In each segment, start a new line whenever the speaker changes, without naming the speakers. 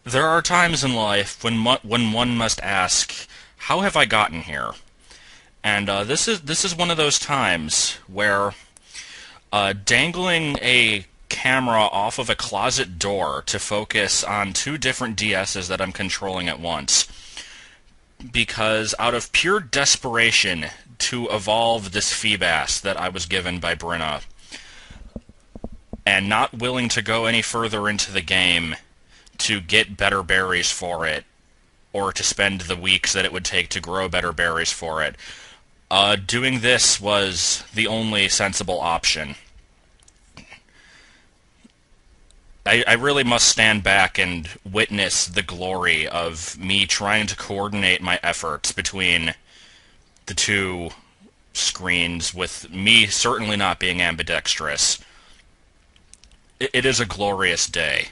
There are times in life when one must ask, "How have I gotten here?" And this is one of those times where dangling a camera off of a closet door to focus on two different DSs that I'm controlling at once, because out of pure desperation to evolve this Feebas that I was given by Brenna, and not willing to go any further into the game to get better berries for it, or to spend the weeks that it would take to grow better berries for it, doing this was the only sensible option. I really must stand back and witness the glory of me trying to coordinate my efforts between the two screens, with me certainly not being ambidextrous. It is a glorious day.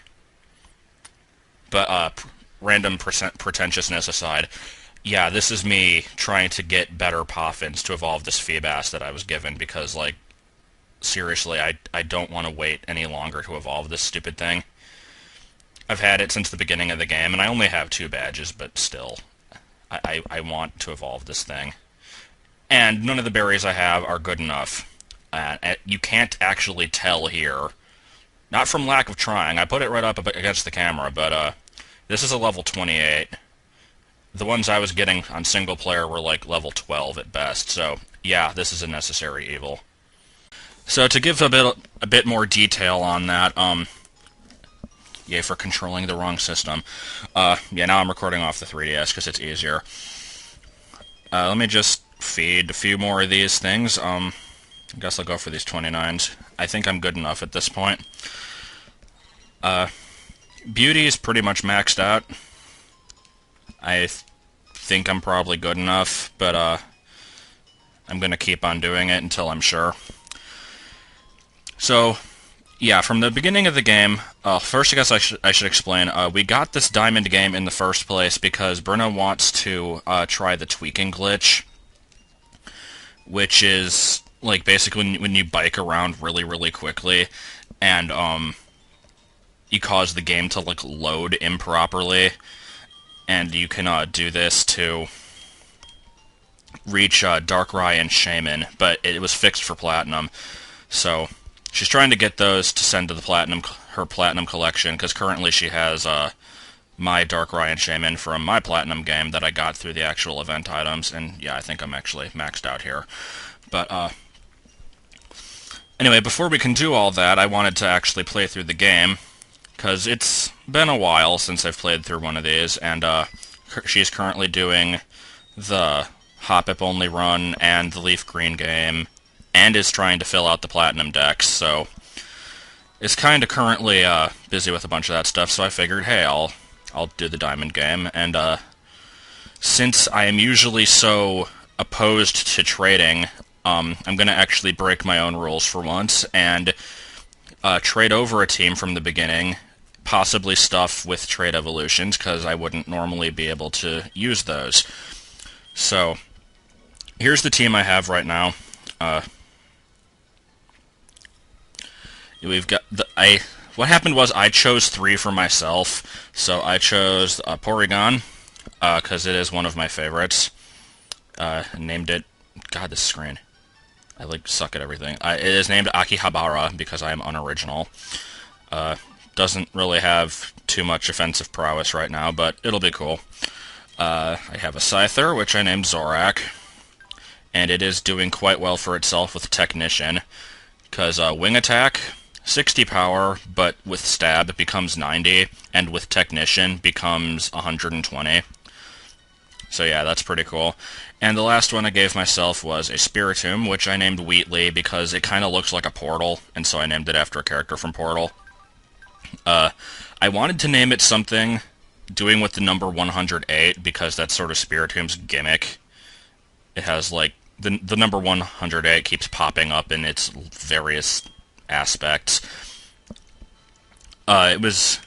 But, random pretentiousness aside, yeah, this is me trying to get better poffins to evolve this Feebas that I was given, because, like, seriously, I don't want to wait any longer to evolve this stupid thing. I've had it since the beginning of the game, and I only have 2 badges, but still, I want to evolve this thing. And none of the berries I have are good enough. You can't actually tell here. Not from lack of trying. I put it right up against the camera, but this is a level 28. The ones I was getting on single player were like level 12 at best, so yeah, this is a necessary evil. So to give a bit more detail on that, yay for controlling the wrong system. Yeah, now I'm recording off the 3DS because it's easier. Let me just feed a few more of these things. I guess I'll go for these 29s. I think I'm good enough at this point. Beauty is pretty much maxed out. I think I'm probably good enough, but I'm gonna keep on doing it until I'm sure. So, yeah, from the beginning of the game, first I guess I should explain, we got this diamond game in the first place because Bruno wants to try the tweaking glitch, which is, like, basically when you bike around really, really quickly, and, you cause the game to, like, load improperly, and you can do this to reach Darkrai and Shaman, but it was fixed for Platinum, so she's trying to get those to send to her Platinum collection, because currently she has my Darkrai and Shaman from my Platinum game that I got through the actual event items, and yeah, I think I'm actually maxed out here. But, anyway, before we can do all that, I wanted to actually play through the game, because it's been a while since I've played through one of these, and she's currently doing the Hop-Up only run and the Leaf Green game, and is trying to fill out the Platinum decks, so is kind of currently busy with a bunch of that stuff, so I figured, hey, I'll do the Diamond game, and since I am usually so opposed to trading, I'm going to actually break my own rules for once, and trade over a team from the beginning, possibly stuff with trade evolutions, because I wouldn't normally be able to use those. So, here's the team I have right now. We've got what happened was I chose 3 for myself. So I chose Porygon, because it is one of my favorites. Named it... God, this screen. I, like, suck at everything. It is named Akihabara, because I am unoriginal. Doesn't really have too much offensive prowess right now, but it'll be cool. I have a Scyther, which I named Zorak, and it is doing quite well for itself with Technician, because Wing Attack, 60 power, but with Stab it becomes 90, and with Technician becomes 120. So yeah, that's pretty cool. And the last one I gave myself was a Spiritomb, which I named Wheatley because it kind of looks like a Portal, and so I named it after a character from Portal. I wanted to name it something doing with the number 108, because that's sort of Spiritomb's gimmick. It has, like, the number 108 keeps popping up in its various aspects. It was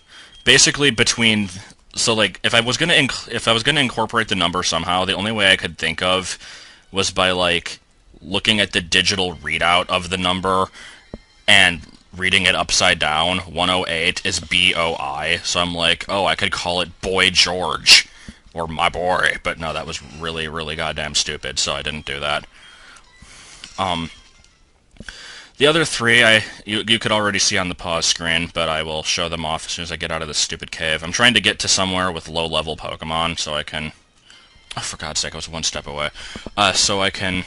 basically between... So, like, if I was gonna incorporate the number somehow, the only way I could think of was by, like, looking at the digital readout of the number and reading it upside down, 108 is B-O-I, so I'm like, oh, I could call it Boy George, or my boy, but no, that was really, really goddamn stupid, so I didn't do that. The other three, you could already see on the pause screen, but I will show them off as soon as I get out of this stupid cave. I'm trying to get to somewhere with low-level Pokemon, so I can... Oh, for God's sake, I was one step away. So I can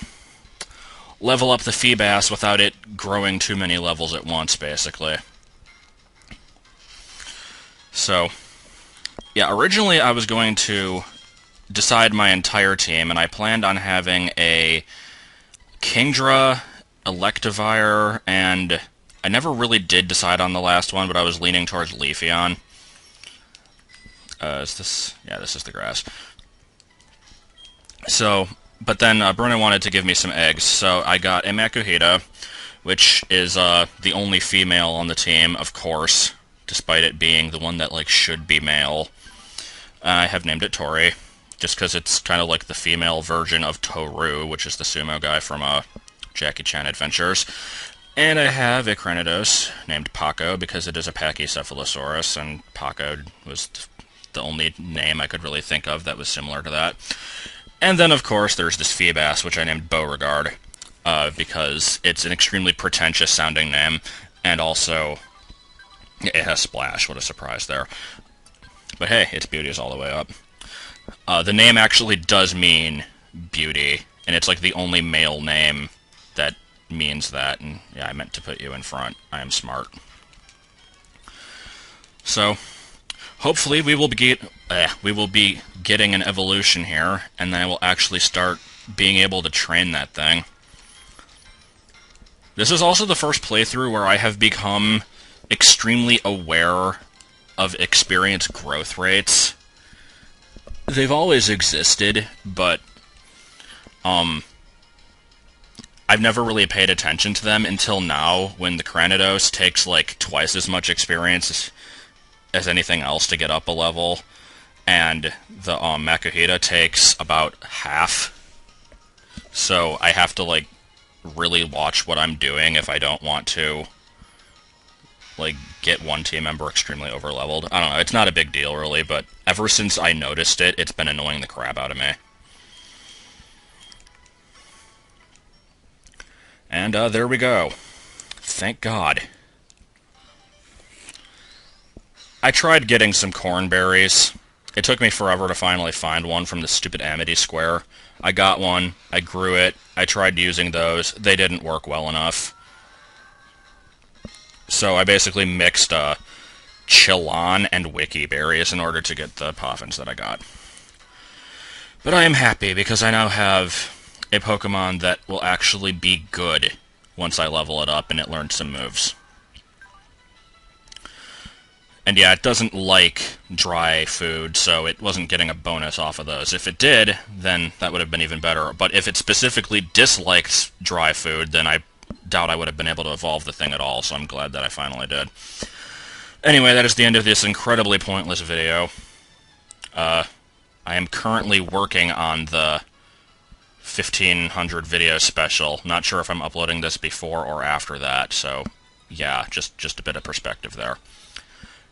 level up the Feebas without it growing too many levels at once, basically. So, yeah, originally I was going to decide my entire team, and I planned on having a Kingdra, Electivire, and I never really did decide on the last one, but I was leaning towards Leafeon. Is this... Yeah, this is the grass. So, but then Bruno wanted to give me some eggs, so I got a Makuhita, which is the only female on the team, of course, despite it being the one that, like, should be male. I have named it Tori, just because it's kind of like the female version of Toru, which is the sumo guy from Jackie Chan Adventures. And I have a Cranidos named Paco, because it is a Pachycephalosaurus, and Paco was the only name I could really think of that was similar to that. And then, of course, there's this Feebas, which I named Beauregard, because it's an extremely pretentious-sounding name, and also it has Splash. What a surprise there. But hey, its beauty is all the way up. The name actually does mean beauty, and it's like the only male name that means that, and yeah, I meant to put you in front. I am smart. So... hopefully we will be getting an evolution here, and then I will actually start being able to train that thing. This is also the first playthrough where I have become extremely aware of experience growth rates. They've always existed, but I've never really paid attention to them until now, when the Cranidos takes like twice as much experience as anything else to get up a level, and the Makuhita takes about half. So I have to, like, really watch what I'm doing if I don't want to, like, get one team member extremely overleveled. I don't know, it's not a big deal, really, but ever since I noticed it, it's been annoying the crap out of me. And, there we go. Thank God. I tried getting some cornberries. It took me forever to finally find one from the stupid Amity Square. I got one, I grew it, I tried using those, they didn't work well enough. So I basically mixed Chillon and Wiki berries in order to get the Poffins that I got. But I am happy because I now have a Pokemon that will actually be good once I level it up and it learns some moves. And yeah, it doesn't like dry food, so it wasn't getting a bonus off of those. If it did, then that would have been even better. But if it specifically dislikes dry food, then I doubt I would have been able to evolve the thing at all, so I'm glad that I finally did. Anyway, that is the end of this incredibly pointless video. I am currently working on the 1500 video special. Not sure if I'm uploading this before or after that, so yeah, just a bit of perspective there.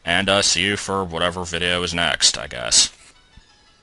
And see you for whatever video is next, I guess.